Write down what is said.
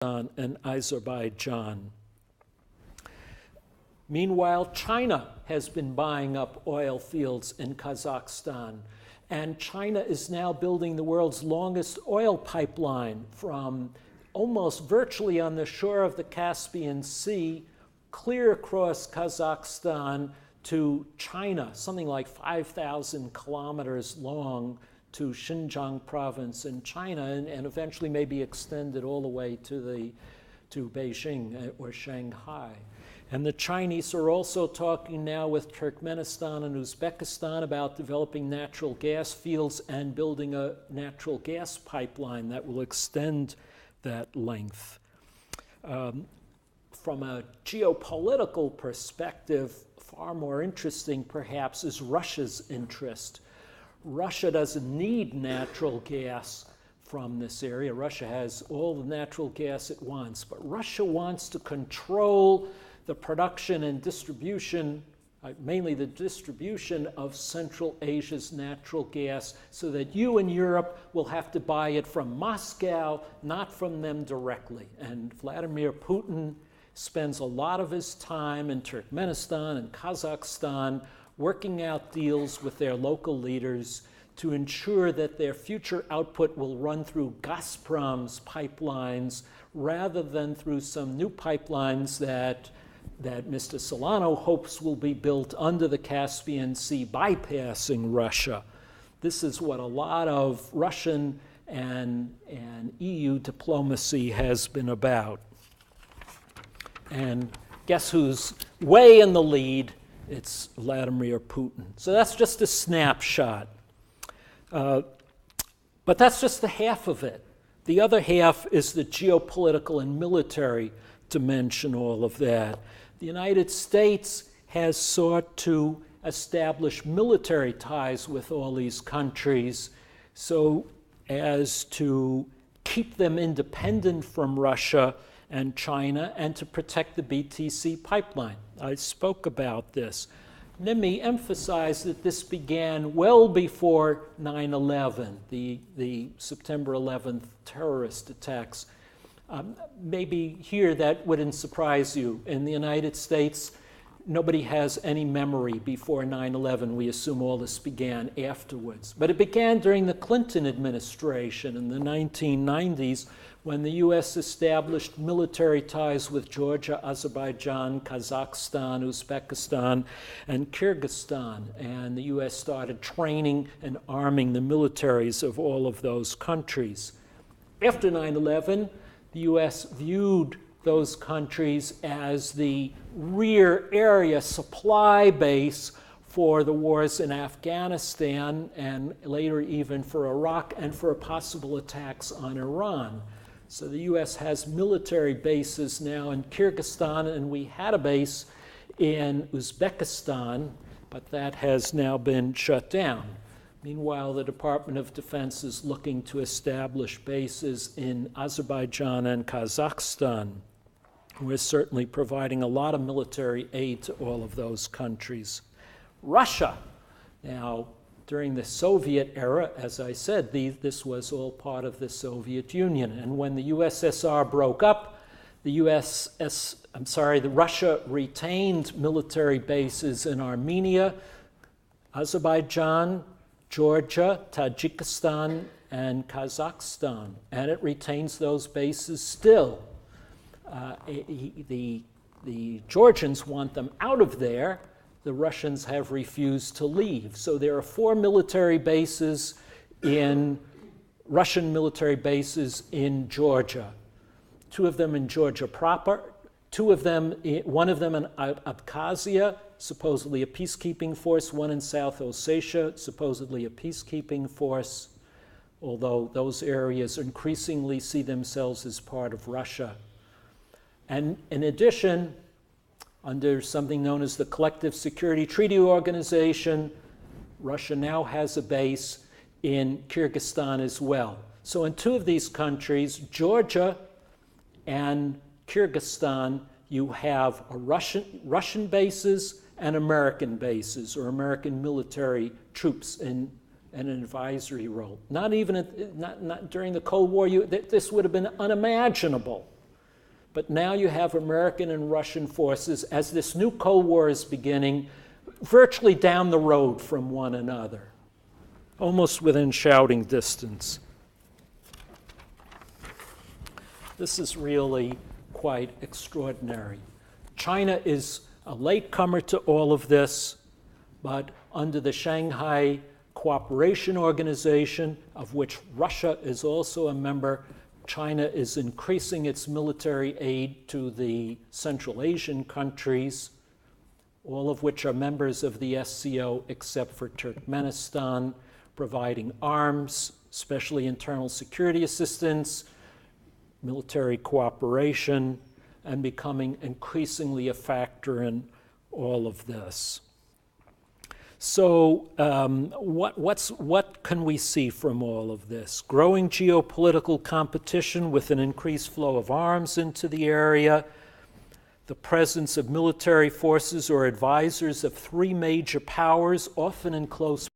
and Azerbaijan. Meanwhile, China has been buying up oil fields in Kazakhstan, and China is now building the world's longest oil pipeline from almost virtually on the shore of the Caspian Sea, clear across Kazakhstan to China, something like 5,000 kilometers long, to Xinjiang province in China, and eventually may be extended all the way to Beijing or Shanghai. And the Chinese are also talking now with Turkmenistan and Uzbekistan about developing natural gas fields and building a natural gas pipeline that will extend that length. From a geopolitical perspective, far more interesting perhaps is Russia's interest. Russia doesn't need natural gas from this area. Russia has all the natural gas it wants, but Russia wants to control the production and distribution, mainly the distribution of Central Asia's natural gas, so that you in Europe will have to buy it from Moscow, not from them directly. And Vladimir Putin spends a lot of his time in Turkmenistan and Kazakhstan working out deals with their local leaders to ensure that their future output will run through Gazprom's pipelines rather than through some new pipelines that Mr. Solano hopes will be built under the Caspian Sea, bypassing Russia. This is what a lot of Russian and EU diplomacy has been about. And guess who's way in the lead? It's Vladimir Putin. So that's just a snapshot. But that's just the half of it. The other half is the geopolitical and military dimension, all of that. The United States has sought to establish military ties with all these countries so as to keep them independent from Russia and China and to protect the BTC pipeline. I spoke about this. Let me emphasize that this began well before 9/11, the September 11th terrorist attacks. Maybe here that wouldn't surprise you. In the United States, nobody has any memory before 9/11. We assume all this began afterwards. But it began during the Clinton administration in the 1990s when the U.S. established military ties with Georgia, Azerbaijan, Kazakhstan, Uzbekistan, and Kyrgyzstan. And the U.S. started training and arming the militaries of all of those countries. After 9/11, the U.S. viewed those countries as the rear area supply base for the wars in Afghanistan and later even for Iraq and for possible attacks on Iran. So the U.S. has military bases now in Kyrgyzstan, and we had a base in Uzbekistan, but that has now been shut down. Meanwhile, the Department of Defense is looking to establish bases in Azerbaijan and Kazakhstan. We're certainly providing a lot of military aid to all of those countries. Russia. Now, during the Soviet era, as I said, this was all part of the Soviet Union. And when the USSR broke up, Russia retained military bases in Armenia, Azerbaijan, Georgia, Tajikistan, and Kazakhstan, and it retains those bases still. The Georgians want them out of there. The Russians have refused to leave. So there are 4 Russian military bases in Georgia. 2 of them in Georgia proper, one of them in Abkhazia, supposedly a peacekeeping force, one in South Ossetia, supposedly a peacekeeping force, although those areas increasingly see themselves as part of Russia. And in addition, under something known as the Collective Security Treaty Organization, Russia now has a base in Kyrgyzstan as well. So in 2 of these countries, Georgia and Kyrgyzstan, you have Russian bases and American bases, or American military troops in an advisory role. Not during the Cold War, this would have been unimaginable. But now you have American and Russian forces, as this new Cold War is beginning, virtually down the road from one another, almost within shouting distance. This is really quite extraordinary. China is a latecomer to all of this, but under the Shanghai Cooperation Organization, of which Russia is also a member, China is increasing its military aid to the Central Asian countries, all of which are members of the SCO except for Turkmenistan, providing arms, especially internal security assistance, military cooperation, and becoming increasingly a factor in all of this. So what can we see from all of this? Growing geopolitical competition with an increased flow of arms into the area, the presence of military forces or advisors of three major powers, often in close